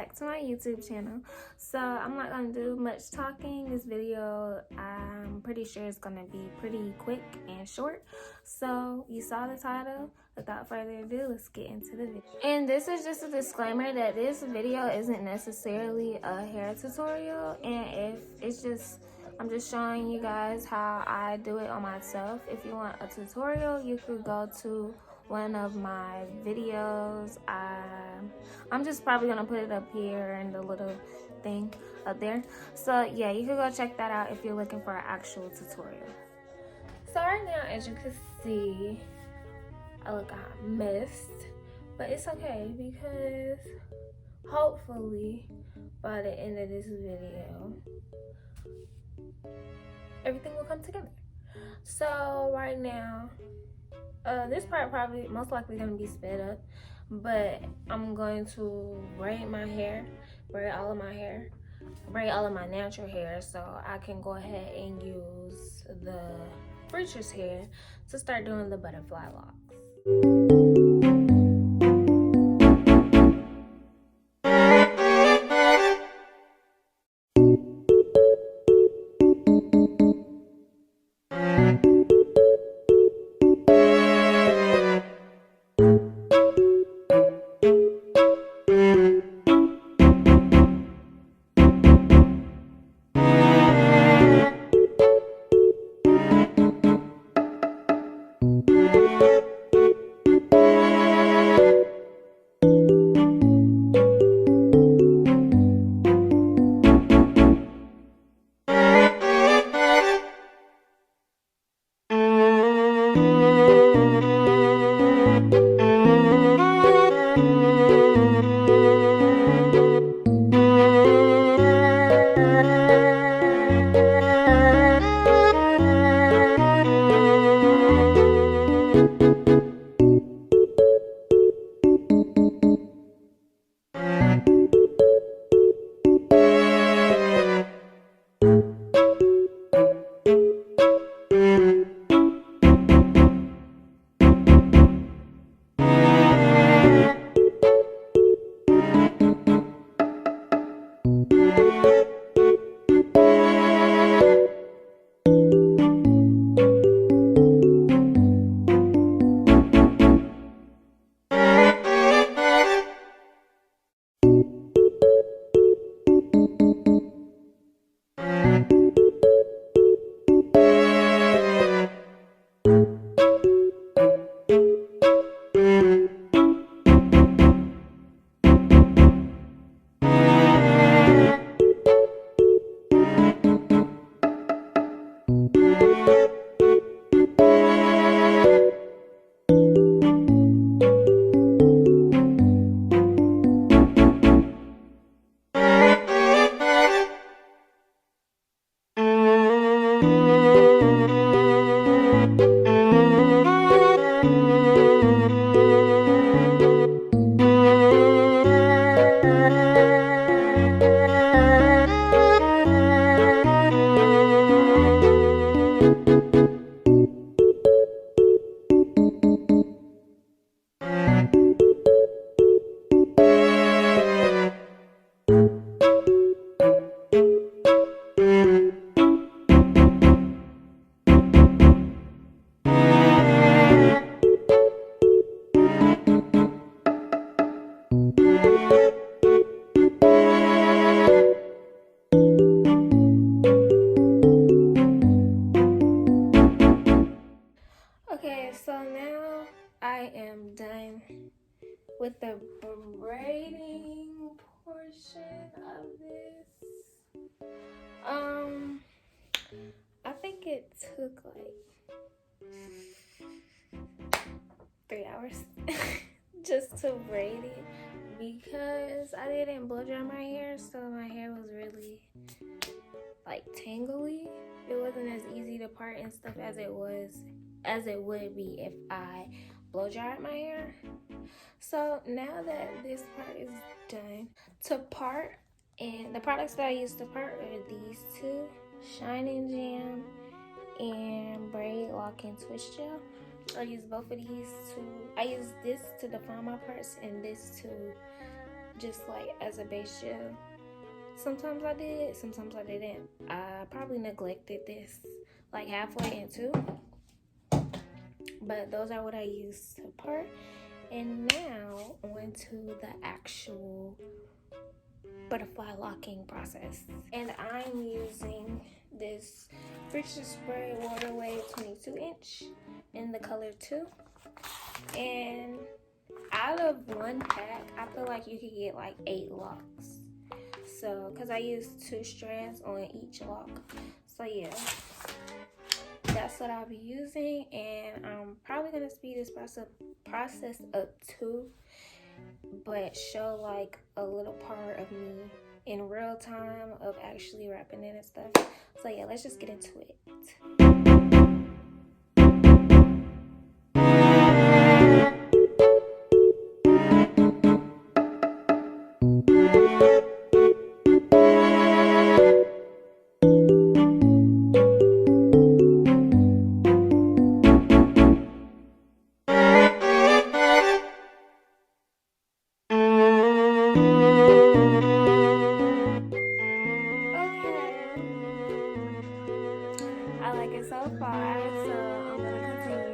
back to my YouTube channel. So I'm not gonna do much talking. This video, I'm pretty sure it's gonna be pretty quick and short. So you saw the title. Without further ado, let's get into the video. And this is just a disclaimer that this video isn't necessarily a hair tutorial, and if it's just, I'm just showing you guys how I do it on myself. If you want a tutorial, you could go to one of my videos. I'm just probably gonna put it up here and the little thing up there. So yeah, you can go check that out if you're looking for an actual tutorial. So right now, as you can see, I look a mess, but it's okay because hopefully by the end of this video, everything will come together. So right now, this part probably most likely gonna be sped up, but I'm going to braid my hair, braid all of my hair, braid all of my natural hair, so I can go ahead and use the preacher's hair to start doing the butterfly locks. Okay, so now I am done with the braiding portion of this. I think it took like 3 hours just to braid it because I didn't blow dry my hair, so my hair was really like tangly. It wasn't as easy to part and stuff as it would be if I blow dried my hair. So now that this part is done, to part, and the products that I use to part are these two, Shine and Jam and Braid Lock and Twist Gel. I use both of these I use this to define my parts and this to just like as a base gel. Sometimes I did, sometimes I didn't. I probably neglected this like halfway into, but those are what I used to part. And now on to the actual butterfly locking process. And I'm using this Friction Spray Water Wave 22" in the color 2. And out of one pack, I feel like you could get like 8 locks. So, because I used 2 strands on each lock. So yeah, that's what I'll be using. And I'm probably going to speed this process up too, but show like a little part of me in real time of actually wrapping it and stuff. So yeah, let's just get into it. I like it so far, so I'm gonna continue.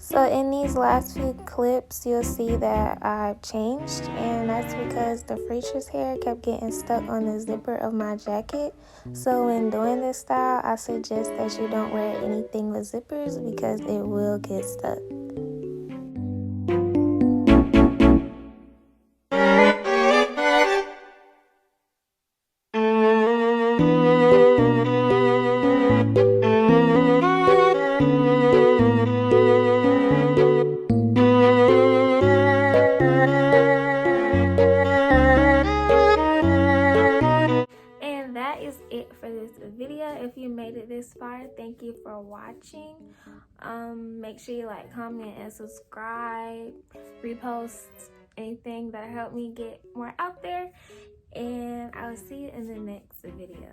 So in these last few clips, you'll see that I've changed, and that's because the Frisch's hair kept getting stuck on the zipper of my jacket. So when doing this style, I suggest that you don't wear anything with zippers because it will get stuck. And that is it for this video. If you made it this far, thank you for watching. Make sure you like, comment, and subscribe, repost anything that helped me get more out there, and I will see you in the next video.